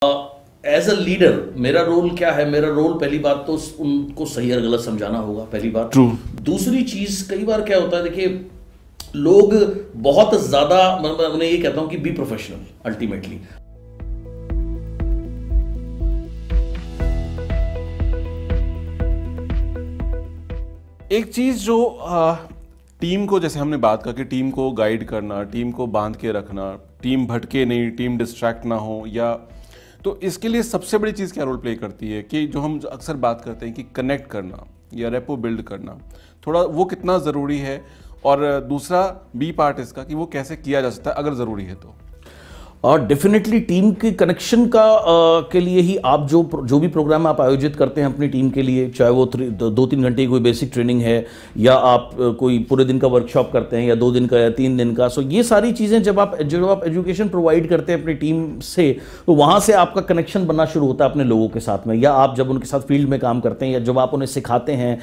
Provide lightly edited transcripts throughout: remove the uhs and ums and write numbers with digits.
As a leader मेरा role क्या है? मेरा रोल पहली बात तो उनको सही और गलत समझाना होगा, पहली बात। ट्रू। दूसरी चीज, कई बार क्या होता है, देखिए लोग बहुत ज्यादा, मैं उन्हें ये कहता हूं कि बी प्रोफेशनल अल्टीमेटली। एक चीज जो टीम को, जैसे हमने बात की कि टीम को गाइड करना, टीम को बांध के रखना, टीम भटके नहीं, टीम डिस्ट्रैक्ट ना हो, या तो इसके लिए सबसे बड़ी चीज़ क्या रोल प्ले करती है कि जो हम अक्सर बात करते हैं कि कनेक्ट करना या रेपो बिल्ड करना, थोड़ा वो कितना ज़रूरी है, और दूसरा बी पार्ट इसका कि वो कैसे किया जा सकता है अगर ज़रूरी है तो। और डेफिनेटली टीम के कनेक्शन का के लिए ही आप जो भी प्रोग्राम आप आयोजित करते हैं अपनी टीम के लिए, चाहे वो 2-3 घंटे की कोई बेसिक ट्रेनिंग है, या आप कोई पूरे दिन का वर्कशॉप करते हैं, या 2 दिन का या 3 दिन का, सो ये सारी चीज़ें जब आप एजुकेशन प्रोवाइड करते हैं अपनी टीम से, तो वहाँ से आपका कनेक्शन बनना शुरू होता है अपने लोगों के साथ में। या आप जब उनके साथ फील्ड में काम करते हैं, या जब आप उन्हें सिखाते हैं,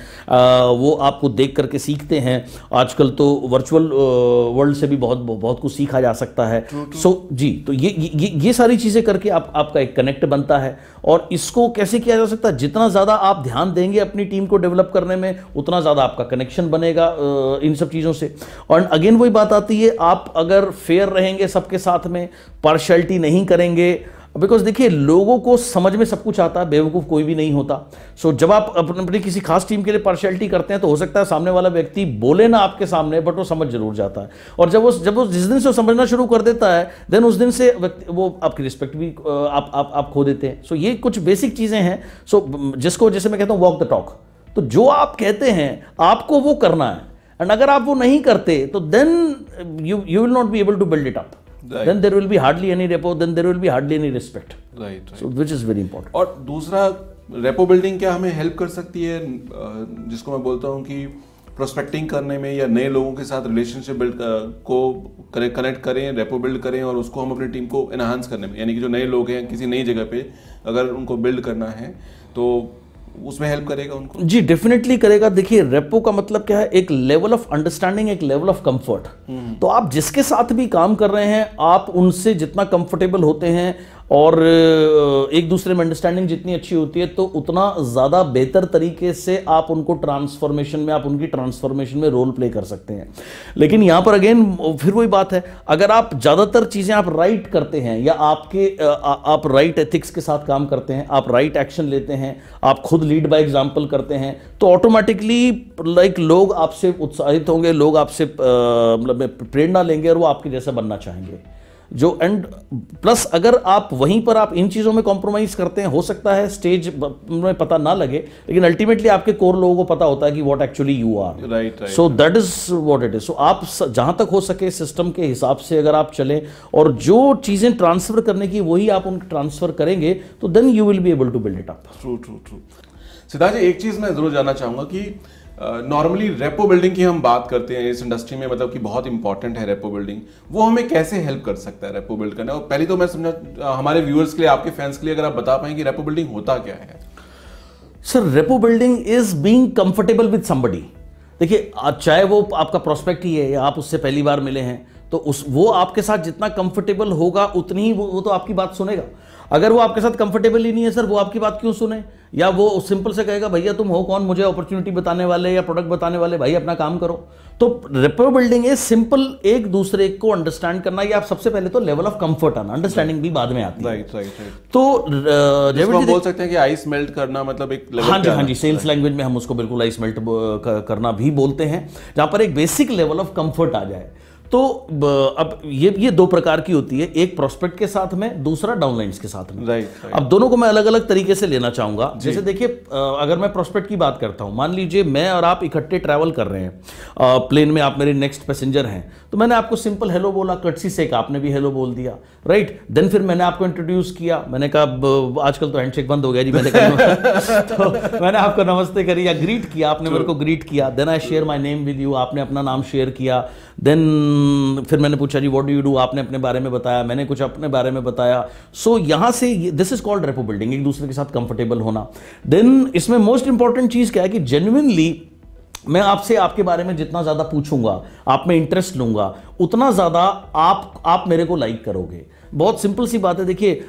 वो आपको देख करके सीखते हैं। आजकल तो वर्चुअल वर्ल्ड से भी बहुत कुछ सीखा जा सकता है। सो जी, तो ये सारी चीजें करके आपका एक कनेक्ट बनता है। और इसको कैसे किया जा सकता है? जितना ज्यादा आप ध्यान देंगे अपनी टीम को डेवलप करने में, उतना ज्यादा आपका कनेक्शन बनेगा इन सब चीजों से। और अगेन वही बात आती है, आप अगर फेयर रहेंगे सबके साथ में, पार्शियलिटी नहीं करेंगे, बिकॉज देखिए लोगों को समझ में सब कुछ आता है, बेवकूफ़ कोई भी नहीं होता। सो जब आप अपनी किसी खास टीम के लिए पार्शियलिटी करते हैं, तो हो सकता है सामने वाला व्यक्ति बोले ना आपके सामने, बट वो समझ जरूर जाता है। और जब वो जिस दिन से वो समझना शुरू कर देता है, देन उस दिन से वो आपकी रिस्पेक्ट भी आप खो देते हैं। सो ये कुछ बेसिक चीज़ें हैं। सो जिसको, जैसे मैं कहता हूँ, वॉक द टॉक। तो जो आप कहते हैं आपको वो करना है, एंड अगर आप वो नहीं करते तो then you will not be able to build it up. Right. Then there will be hardly any repo, then there will be hardly any respect. Right. So which is very important. और दूसरा, rapport building क्या हमें help कर सकती है, जिसको मैं बोलता हूँ कि प्रोस्पेक्टिंग करने में, या नए लोगों के साथ रिलेशनशिप बिल्ड को कनेक्ट करें, रेपो बिल्ड करें, और उसको हम अपनी टीम को एनहांस करने में, यानी कि जो नए लोग हैं किसी नई जगह पे अगर उनको बिल्ड करना है तो उसमें हेल्प करेगा उनको? जी डेफिनेटली करेगा। देखिए रेपो का मतलब क्या है? एक लेवल ऑफ अंडरस्टैंडिंग, एक लेवल ऑफ कंफर्ट। तो आप जिसके साथ भी काम कर रहे हैं, आप उनसे जितना कंफर्टेबल होते हैं और एक दूसरे में अंडरस्टैंडिंग जितनी अच्छी होती है, तो उतना ज़्यादा बेहतर तरीके से आप उनको ट्रांसफॉर्मेशन में, आप उनकी ट्रांसफॉर्मेशन में रोल प्ले कर सकते हैं। लेकिन यहाँ पर अगेन फिर वही बात है, अगर आप ज़्यादातर चीज़ें आप राइट करते हैं, या आप राइट एथिक्स के साथ काम करते हैं, आप राइट एक्शन लेते हैं, आप खुद लीड बाय एग्जाम्पल करते हैं, तो ऑटोमेटिकली लोग आपसे उत्साहित होंगे, लोग आपसे प्रेरणा लेंगे, और वो आपके जैसा बनना चाहेंगे। जो एंड प्लस अगर आप वहीं पर आप इन चीज़ों में कॉम्प्रोमाइज़ करते हैं, हो सकता है स्टेज में पता ना लगे, लेकिन अल्टीमेटली आपके कोर लोगों को पता होता है कि what actually you are. Right. So that is what it is. So आप जहां तक हो सके सिस्टम के हिसाब से अगर आप चलें, और जो चीज़ें ट्रांसफर करने की वही आप उनको ट्रांसफर करेंगे, तो then you will be able to build it up. True. Siddharth ji, एक चीज़ मैं ज़रूर जानना चाहूँगा कि नॉर्मली रेपो बिल्डिंग की हम बात करते हैं इस इंडस्ट्री में, मतलब कि बहुत इंपॉर्टेंट है रेपो बिल्डिंग, वो हमें कैसे हेल्प कर सकता है रेपो बिल्ड करने? और पहले तो मैं समझा हमारे व्यूअर्स के लिए, आपके फैंस के लिए, अगर आप बता पाएं कि रेपो बिल्डिंग होता क्या है। Sir, rapport building is being comfortable with somebody. देखिए, चाहे वो आपका प्रोस्पेक्ट ही है, या आप उससे पहली बार मिले हैं, तो वो आपके साथ जितना कंफर्टेबल होगा उतनी ही वो तो आपकी बात सुनेगा। अगर वो आपके साथ कंफर्टेबल ही नहीं है सर, वो आपकी बात क्यों सुने? या वो सिंपल से कहेगा, भैया तुम हो कौन मुझे अपॉर्चुनिटी बताने वाले या प्रोडक्ट बताने वाले, भाई अपना काम करो। तो रेपो बिल्डिंग इज सिंपल एक दूसरे को अंडरस्टैंड करना। या आप सबसे पहले तो लेवल ऑफ कंफर्ट आना, अंडरस्टैंडिंग भी बाद में आती है। राइट। तो हम बोल सकते हैं कि आइस मेल्ट करना, मतलब एक लेवल। हाँ जी, सेल्स लैंग्वेज में हम उसको बिल्कुल आइस मेल्ट करना भी बोलते हैं, जहां पर एक बेसिक लेवल ऑफ कंफर्ट आ जाए। तो अब ये 2 प्रकार की होती है, एक प्रोस्पेक्ट के साथ में, दूसरा डाउनलाइंस के साथ में। राइट। अब दोनों को मैं अलग अलग तरीके से लेना चाहूंगा। जैसे देखिए, अगर मैं प्रोस्पेक्ट की बात करता हूं, मान लीजिए मैं और आप इकट्ठे ट्रैवल कर रहे हैं, प्लेन में आप मेरे नेक्स्ट पैसेंजर हैं, तो मैंने आपको सिंपल हेलो बोला, कर्टसी से आपने भी हेलो बोल दिया, राइट। देन फिर मैंने आपको इंट्रोड्यूस किया, मैंने कहा आजकल तो हैंडशेक बंद हो गया जी, मैंने कहा तो मैंने आपको नमस्ते करी या ग्रीट किया, आपने मेरे को ग्रीट किया। Then I share my name with you, आपने अपना नाम शेयर किया। देन फिर मैंने पूछा जी व्हाट डू यू डू, आपने अपने बारे में बताया, मैंने कुछ अपने बारे में बताया। सो यहां से this is called repo building, एक दूसरे के साथ कंफर्टेबल होना। देन इसमें मोस्ट इंपॉर्टेंट चीज क्या है कि जेन्युइनली मैं आपसे आपके बारे में जितना ज्यादा पूछूंगा, आप में इंटरेस्ट लूंगा, उतना ज्यादा आप मेरे को लाइक करोगे। बहुत सिंपल सी बात है, देखिए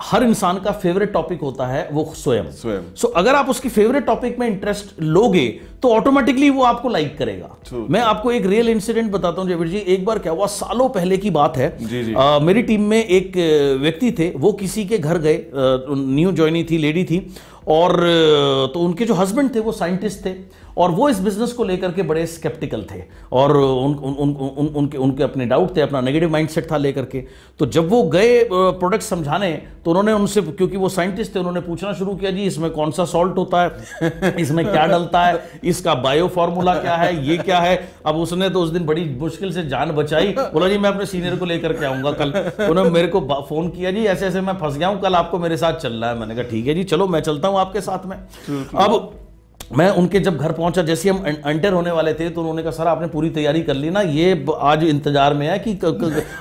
हर इंसान का फेवरेट टॉपिक होता है वो स्वयं। सो अगर आप उसकी फेवरेट टॉपिक में इंटरेस्ट लोगे तो ऑटोमेटिकली वो आपको लाइक करेगा। मैं आपको एक रियल इंसिडेंट बताता हूं जयवीर जी। एक बार क्या हुआ, सालों पहले की बात है, मेरी टीम में एक व्यक्ति थे, वो किसी के घर गए, न्यू ज्वाइनी थी, लेडी थी, और तो उनके जो हस्बैंड थे वो साइंटिस्ट थे और वो इस बिजनेस को लेकर के बड़े स्केप्टिकल थे और उनके अपने डाउट थे, अपना नेगेटिव माइंडसेट था लेकर के। तो जब वो गए प्रोडक्ट समझाने तो उन्होंने उनसे, क्योंकि वो साइंटिस्ट थे, उन्होंने पूछना शुरू किया, जी इसमें कौन सा सॉल्ट होता है, इसमें क्या डलता है, इसका बायो फॉर्मूला क्या है, ये क्या है। अब उसने तो उस दिन बड़ी मुश्किल से जान बचाई, बोला जी मैं अपने सीनियर को लेकर के आऊंगा कल। उन्होंने मेरे को फोन किया, जी ऐसे ऐसे मैं फंस गया हूं, कल आपको मेरे साथ चलना है। मैंने कहा ठीक है जी, चलो मैं चलता हूं आपके साथ में। अब मैं उनके जब घर पहुंचा, जैसे हम एंटर होने वाले थे तो उन्होंने कहा सर आपने पूरी तैयारी कर ली ना, ये आज इंतजार में है कि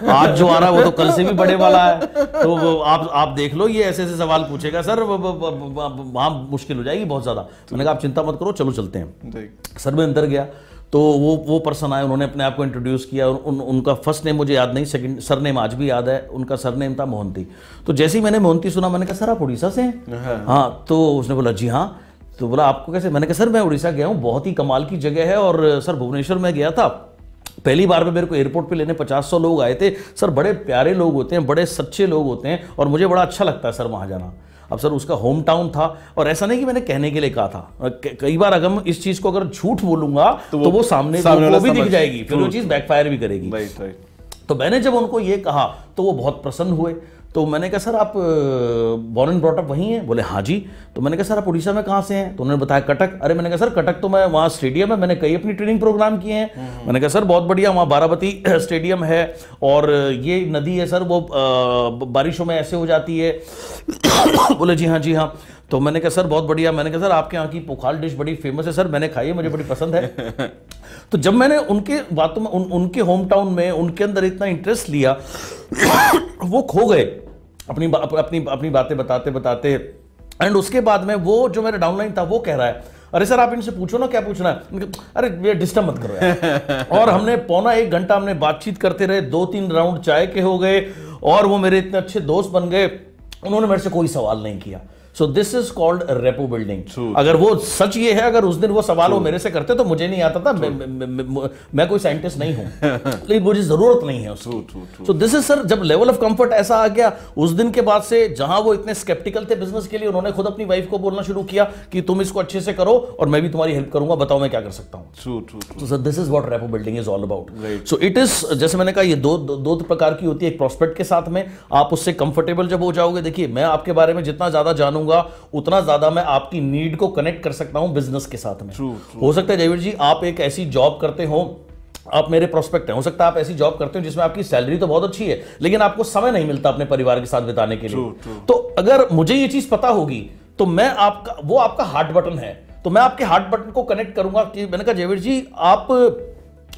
आज जो आ रहा है वो तो कल से भी बड़े वाला है, तो आप देख लो, ये ऐसे ऐसे सवाल पूछेगा सर, वहां मुश्किल हो जाएगी बहुत ज्यादा। मैंने कहा आप चिंता मत करो, चलो चलते हैं। सर मैं अंदर गया तो वो पर्सन आए, उन्होंने अपने आप को इंट्रोड्यूस किया। उनका फर्स्ट नेम मुझे याद नहीं, सेकंड सर नेम आज भी याद है, उनका सर नेम था मोहंती। तो जैसे ही मैंने मोहंती सुना, मैंने कहा सर आप उड़ीसा से हैं? हाँ। तो उसने बोला जी हाँ। तो बोला आपको कैसे? मैंने कहा सर मैं उड़ीसा गया हूँ, बहुत ही कमाल की जगह है, और सर भुवनेश्वर में गया था, पहली बार में मेरे को एयरपोर्ट पे लेने 50-100 लोग आए थे सर, बड़े प्यारे लोग होते हैं, बड़े सच्चे लोग होते हैं, और मुझे बड़ा अच्छा लगता है सर वहाँ जाना। अब सर उसका होम टाउन था, और ऐसा नहीं कि मैंने कहने के लिए कहा था, कई बार अगर इस चीज़ को अगर झूठ बोलूंगा तो वो सामने वो भी दिख जाएगी, फिर वो चीज़ बैकफायर भी करेगी। तो मैंने जब उनको ये कहा तो वो बहुत प्रसन्न हुए। तो मैंने कहा सर आप बॉर्न एंड ब्रॉट अप वहीं हैं? बोले हाँ जी। तो मैंने कहा सर आप उड़ीसा में कहाँ से हैं? तो उन्होंने बताया कटक। अरे मैंने कहा सर कटक तो मैं वहाँ स्टेडियम है, मैंने कई अपनी ट्रेनिंग प्रोग्राम किए हैं। मैंने कहा सर बहुत बढ़िया, वहाँ बाराबती स्टेडियम है, और ये नदी है सर, वो बारिशों में ऐसे हो जाती है। बोले जी हाँ जी हाँ। तो मैंने कहा सर बहुत बढ़िया। मैंने कहा सर आपके यहाँ की पोखाल डिश बड़ी फेमस है सर, मैंने खाई है, मुझे बड़ी पसंद है। तो जब मैंने उनके बातों में उनके होम टाउन में उनके अंदर इतना इंटरेस्ट लिया, वो खो गए अपनी बातें बताते बताते। एंड उसके बाद में वो जो मेरा डाउनलाइन था वो कह रहा है अरे सर आप इनसे पूछो ना क्या पूछना है। अरे ये डिस्टर्ब मत करो यार। और हमने पौना 1 घंटा हमने बातचीत करते रहे, 2-3 राउंड चाय के हो गए, और वो मेरे इतने अच्छे दोस्त बन गए, उन्होंने मेरे से कोई सवाल नहीं किया। सो this is called rapport building. अगर वो सच ये है, अगर उस दिन वो सवाल वो मेरे से करते तो मुझे नहीं आता था, मैं कोई साइंटिस्ट नहीं हूं, लेकिन मुझे जरूरत नहीं है उसकी। सो दिस इज सर, जब लेवल ऑफ कंफर्ट ऐसा आ गया, उस दिन के बाद से जहां वो इतने स्केप्टिकल थे बिजनेस के लिए, उन्होंने खुद अपनी वाइफ को बोलना शुरू किया कि तुम इसको अच्छे से करो और मैं भी तुम्हारी हेल्प करूंगा, बताओ मैं क्या कर सकता हूं। तो sir this is what rapport building is all about. So it is, जैसे मैंने कहा, ये दो प्रकार की होती है। एक प्रोस्पेक्ट के साथ में आप उससे कंफर्टेबल जब हो जाओगे, देखिए मैं आपके बारे में जितना ज्यादा जानूंगा उतना ज्यादा मैं आपकी नीड को कनेक्ट कर सकता हूं बिजनेस के साथ में। हो सकता है जयवीर जी आप एक ऐसी जॉब करते हो, आप मेरे प्रोस्पेक्ट हैं, हो सकता है आप ऐसी जॉब करते हो जिसमें आपकी सैलरी तो बहुत अच्छी है, लेकिन आपको समय नहीं मिलता अपने परिवार के साथ बिताने के लिए। तो अगर मुझे ये चीज पता होगी तो मैं आपका, वो आपका हार्ट बटन है, तो मैं आपके हार्ट बटन को कनेक्ट करूंगा कि मैंने कहा जयवीर जी आप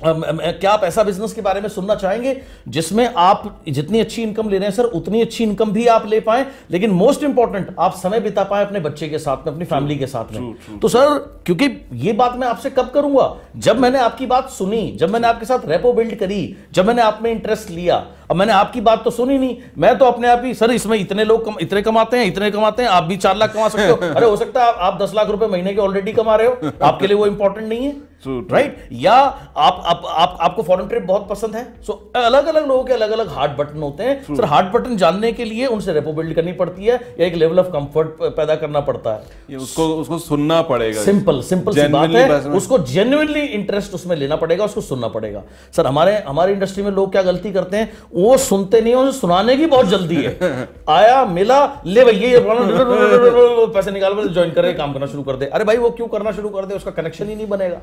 क्या आप ऐसा बिजनेस के बारे में सुनना चाहेंगे जिसमें आप जितनी अच्छी इनकम ले रहे हैं सर उतनी अच्छी इनकम भी आप ले पाएं, लेकिन मोस्ट इंपॉर्टेंट आप समय बिता पाएं अपने बच्चे के साथ में, अपनी फैमिली के साथ में। तो सर क्योंकि ये बात मैं आपसे कब करूंगा, जब मैंने आपकी बात सुनी, जब मैंने आपके साथ रेपो बिल्ड करी, जब मैंने आप में इंटरेस्ट लिया। अब मैंने आपकी बात तो सुनी नहीं, मैं तो अपने आप ही सर इसमें इतने लोग इतने कमाते हैं, आप भी 4 लाख कमा सकते हो। अरे हो सकता है आप 10 लाख रुपए महीने के ऑलरेडी कमा रहे हो, आपके लिए वो इंपॉर्टेंट नहीं है, राइट? या आपको फॉरेन ट्रिप बहुत पसंद है। सो अलग अलग लोगों के अलग अलग हार्ट बटन होते हैं सर। हार्ट बटन जानने के लिए उनसे रेपो बिल्ड करनी पड़ती है, या एक लेवल ऑफ कंफर्ट पैदा करना पड़ता है। उसको सुनना पड़ेगा। सिंपल सी बात है, उसको जेन्युइनली इंटरेस्ट उसमें लेना पड़ेगा, उसको सुनना पड़ेगा। सर हमारे इंडस्ट्री में लोग क्या गलती करते हैं, वो सुनते नहीं, उन्हें सुनाने की बहुत जल्दी है। आया मिला ले भैया पैसे निकाल ज्वाइन करे, काम करना शुरू कर दे। अरे भाई वो क्यों करना शुरू कर दे, उसका कनेक्शन ही नहीं बनेगा।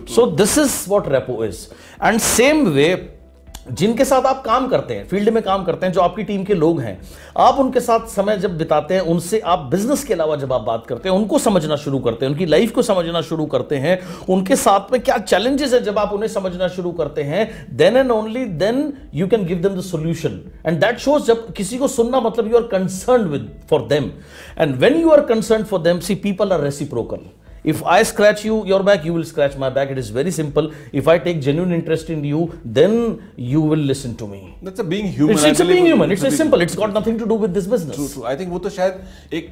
सो this is what repo is. And same way जिनके साथ आप काम करते हैं, फील्ड में काम करते हैं, जो आपकी टीम के लोग हैं, आप उनके साथ समय जब बिताते हैं, उनसे आप बिजनेस के अलावा जब आप बात करते हैं, उनको समझना शुरू करते हैं, उनकी लाइफ को समझना शुरू करते हैं, उनके साथ में क्या चैलेंजेस है, जब आप उन्हें समझना शुरू करते हैं, then and only then you can give them the solution. And that shows, जब किसी को सुनना मतलब you are concerned with for them, and when you are concerned for them, see people are reciprocal. If I scratch your back, you will scratch my back. It is very simple. If I take genuine interest in you, then you will listen to me. That's a being human. It's a being human. It's simple. It's got nothing to do with this business. True. I think वो तो शायद एक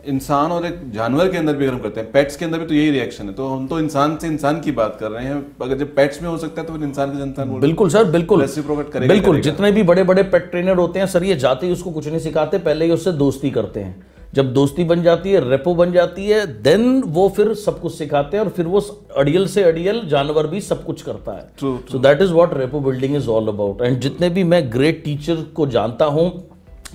इंसान और एक जानवर के अंदर भी अगर हम करते हैं, पेट्स के अंदर भी तो यही रिएक्शन है। तो हम तो इंसान से इंसान की बात कर रहे हैं, अगर जब पेट्स में हो सकता है तो फिर इंसान के इंसान बिल्कुल सर, बिल्कुल करेगा। बिल्कुल जितने भी बड़े बड़े पेट ट्रेनर होते हैं सर, ये जाते ही उसको कुछ नहीं सिखाते, पहले ही उससे दोस्ती करते हैं। जब दोस्ती बन जाती है, रेपो बन जाती है, देन वो फिर सब कुछ सिखाते हैं और फिर वो अड़ियल से अड़ियल जानवर भी सब कुछ करता है। सो that is what rapport building is all about. And जितने भी मैं ग्रेट टीचर को जानता हूं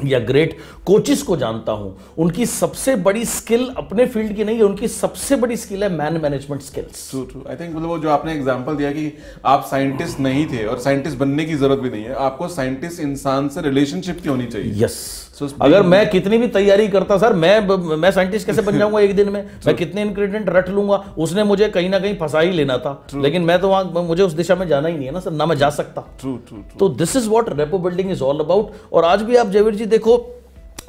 या ग्रेट कोचेस को जानता हूं, उनकी सबसे बड़ी स्किल अपने फील्ड की नहीं है, उनकी सबसे बड़ी स्किल है man management skills. True. I think मतलब वो जो आपने एग्जांपल दिया कि आप साइंटिस्ट नहीं थे और साइंटिस्ट बनने की जरूरत भी नहीं है, आपको साइंटिस्ट इंसान से रिलेशनशिप की होनी चाहिए। यस। अगर मैं कितनी भी तैयारी करता सर, मैं साइंटिस्ट कैसे बन जाऊंगा एक दिन में? मैं कितने इंग्रेडिएंट रट लूंगा, उसने मुझे कहीं ना कहीं फंसा ही लेना था। लेकिन मैं तो वहां, मुझे उस दिशा में जाना ही नहीं है ना सर, ना मैं जा सकता। तो this is what rapport building is all about. और आज भी आप जयवीर जी देखो,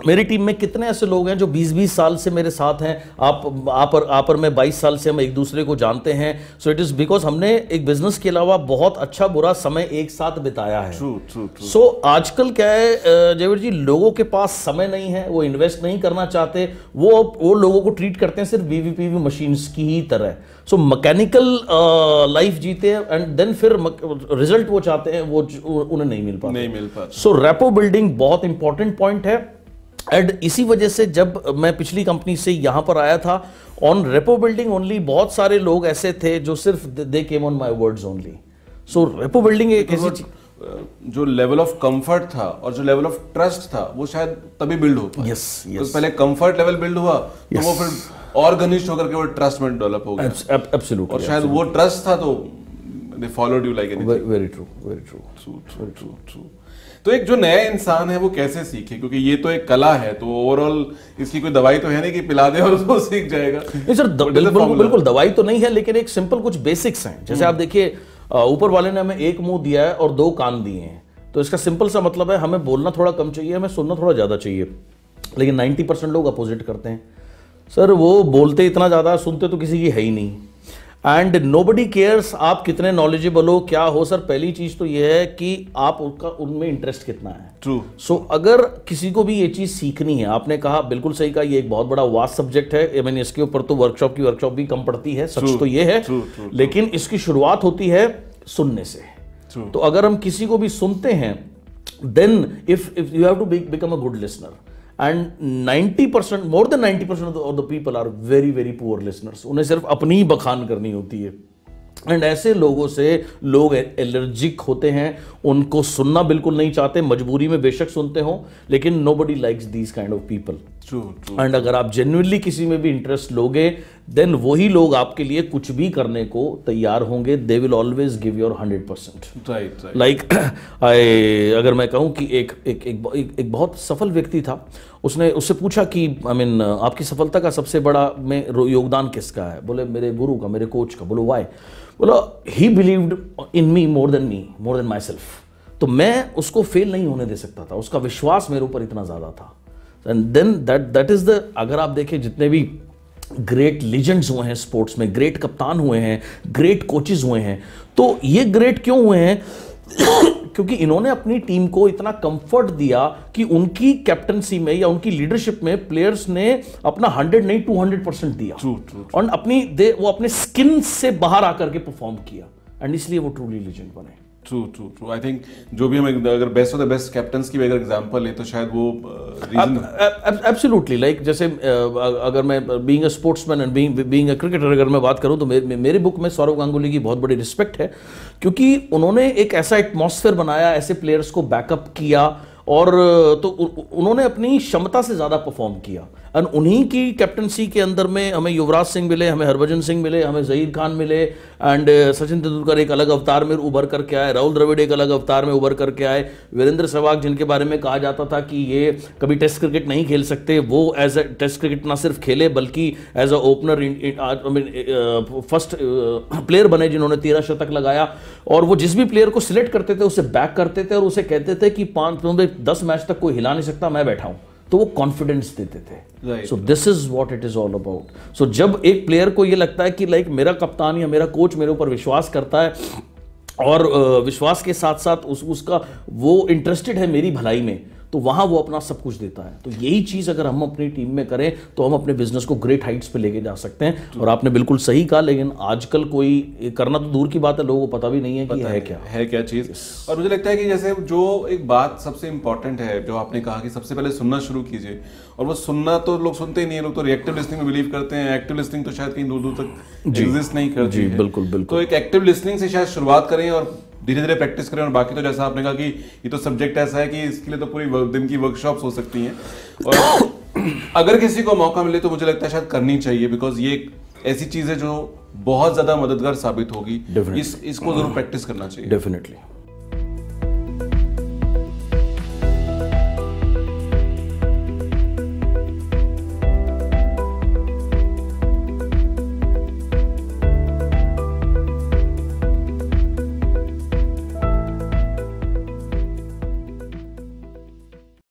मेरी टीम में कितने ऐसे लोग हैं जो 20-20 साल से मेरे साथ हैं। आप और मैं 22 साल से हम एक दूसरे को जानते हैं। सो इट इज बिकॉज हमने एक बिजनेस के अलावा बहुत अच्छा बुरा समय एक साथ बिताया है। सो आजकल क्या है जयवीर जी, लोगों के पास समय नहीं है, वो इन्वेस्ट नहीं करना चाहते, वो लोगों को ट्रीट करते हैं सिर्फ बीवीपीवी मशीन्स की ही तरह। सो मैकेनिकल लाइफ जीते हैं एंड देन फिर रिजल्ट वो चाहते हैं, वो उन्हें नहीं मिल पाता। सो रेपो बिल्डिंग बहुत इंपॉर्टेंट पॉइंट है। एंड इसी वजह से जब मैं पिछली कंपनी से यहां पर आया था, ऑन रेपो बिल्डिंग ओनली, बहुत सारे लोग ऐसे थे जो सिर्फ they came on my words only. So rapport building एक ऐसी चीज, जो लेवल ऑफ कंफर्ट था और जो लेवल ऑफ ट्रस्ट था, वो शायद तभी बिल्ड हो पाया। यस। तो पहले कंफर्ट लेवल बिल्ड हुआ, तो वो फिर और घनिष्ठ होकर के वो ट्रस्ट में डेवलप हो गया। एब्सोल्युटली। और शायद वो ट्रस्ट था तो they followed you like anything. Very true. तो एक जो नया इंसान है वो कैसे सीखे, क्योंकि ये तो एक कला है, तो ओवरऑल इसकी कोई दवाई तो है नहीं कि पिला दे और उसको सीख जाएगा। नहीं सर, बिल्कुल दवाई तो नहीं है, लेकिन एक सिंपल कुछ बेसिक्स हैं। जैसे आप देखिए, ऊपर वाले ने हमें एक मुंह दिया है और दो कान दिए हैं, तो इसका सिंपल सा मतलब है हमें बोलना थोड़ा कम चाहिए, हमें सुनना थोड़ा ज्यादा चाहिए। लेकिन 90% लोग अपोजिट करते हैं सर, वो बोलते इतना ज्यादा, सुनते तो किसी की है ही नहीं। एंड नोबडी केयर्स आप कितने नॉलेजेबल हो, क्या हो सर। पहली चीज तो यह है कि आप उनमें इंटरेस्ट कितना है। ट्रू। सो अगर किसी को भी ये चीज सीखनी है, आपने कहा बिल्कुल सही कहा, ये एक बहुत बड़ा वास्ट सब्जेक्ट है। मैंने इसके ऊपर तो वर्कशॉप भी कम पड़ती है, सच तो ये है। लेकिन इसकी शुरुआत होती है सुनने से। तो अगर हम किसी को भी सुनते हैं, then if you have to become a good listener. And 90%, more than 90% of the people are very very poor listeners. उन्हें सिर्फ अपनी ही बखान करनी होती है। एंड ऐसे लोगों से लोग एलर्जिक होते हैं, उनको सुनना बिल्कुल नहीं चाहते, मजबूरी में बेशक सुनते हो, लेकिन nobody likes these kind of people. And अगर आप जेन्युइनली किसी में भी इंटरेस्ट लोगे, देन वही लोग आपके लिए कुछ भी करने को तैयार होंगे। They will always give your 100%। Right. Like अगर मैं कहूँ कि एक बहुत सफल व्यक्ति था, उससे पूछा कि आपकी सफलता का सबसे बड़ा में योगदान किसका है? बोले मेरे गुरु का, मेरे कोच का। बोलो वाई? बोला ही believed in me more than my self. तो मैं उसको फेल नहीं होने दे सकता था, उसका विश्वास मेरे ऊपर इतना ज्यादा था। And then that is the, अगर आप देखें जितने भी ग्रेट लीजेंड्स हुए हैं स्पोर्ट्स में, ग्रेट कप्तान हुए हैं, ग्रेट कोचेस हुए हैं, तो ये ग्रेट क्यों हुए हैं? क्योंकि इन्होंने अपनी टीम को इतना कंफर्ट दिया कि उनकी कैप्टनसी में या उनकी लीडरशिप में प्लेयर्स ने अपना 100 नहीं 200% दिया। और वो अपने स्किन से बाहर आकर के परफॉर्म किया, एंड इसलिए वो ट्रूली लीजेंड बने। ट्रू। आई थिंक जो भी हम अगर best of the best captains की अगर एग्जांपल ले, तो शायद वो रीजन एब्सोल्युटली, लाइक जैसे अगर मैं being a sportsman and being a cricketer अगर मैं बात करूं, तो मेरे बुक में सौरव गांगुली की बहुत बड़ी रिस्पेक्ट है, क्योंकि उन्होंने एक ऐसा एटमॉस्फेयर बनाया, ऐसे प्लेयर्स को बैकअप किया, और तो उन्होंने अपनी क्षमता से ज्यादा परफॉर्म किया। और उन्हीं की कैप्टनसी के अंदर में हमें युवराज सिंह मिले, हमें हरभजन सिंह मिले, हमें जहीर खान मिले, एंड सचिन तेंदुलकर एक अलग अवतार में उभर करके आए, राहुल द्रविड़ एक अलग अवतार में उभर करके आए, वीरेंद्र सहवाग जिनके बारे में कहा जाता था कि ये कभी टेस्ट क्रिकेट नहीं खेल सकते, वो एज ए टेस्ट क्रिकेट ना सिर्फ खेले बल्कि as a opener first player बने जिन्होंने 13 शतक लगाया। और वो जिस भी प्लेयर को सिलेक्ट करते थे उसे बैक करते थे और उसे कहते थे कि 10 मैच तक कोई हिला नहीं सकता, मैं बैठा हूं, तो वो कॉन्फिडेंस देते थे। Right. So this is what it is all about. So जब एक प्लेयर को ये लगता है कि लाइक मेरा कप्तान या मेरा कोच मेरे ऊपर विश्वास करता है और विश्वास के साथ साथ उसका वो इंटरेस्टेड है मेरी भलाई में, तो वहां वो अपना सब कुछ देता है। तो यही चीज अगर हम अपनी टीम में करें तो हम अपने बिजनेस को ग्रेट हाइट्स पे लेके जा सकते हैं। और आपने बिल्कुल सही कहा, लेकिन आजकल कोई करना तो दूर की बात है, लोगों को पता भी नहीं है कि है क्या चीज। और मुझे लगता है कि जैसे जो एक बात सबसे इंपॉर्टेंट है जो आपने कहा कि सबसे पहले सुनना शुरू कीजिए, और वो सुनना तो लोग सुनते ही नहीं है, लोग तो रिएक्टिव लिसनिंग में बिलीव करते हैं। एक्टिव लिसनिंग तो शायद कहीं दूर दूर तक एग्जिस्ट नहीं करती है। बिल्कुल। तो एक एक्टिव लिसनिंग से शायद शुरुआत करें और धीरे धीरे प्रैक्टिस करें। और बाकी तो जैसा आपने कहा कि ये तो सब्जेक्ट ऐसा है कि इसके लिए तो पूरी दिन की वर्कशॉप्स हो सकती हैं, और अगर किसी को मौका मिले तो मुझे लगता है शायद करनी चाहिए, बिकॉज ये एक ऐसी चीज है जो बहुत ज्यादा मददगार साबित होगी। इसको जरूर प्रैक्टिस करना चाहिए। डेफिनेटली।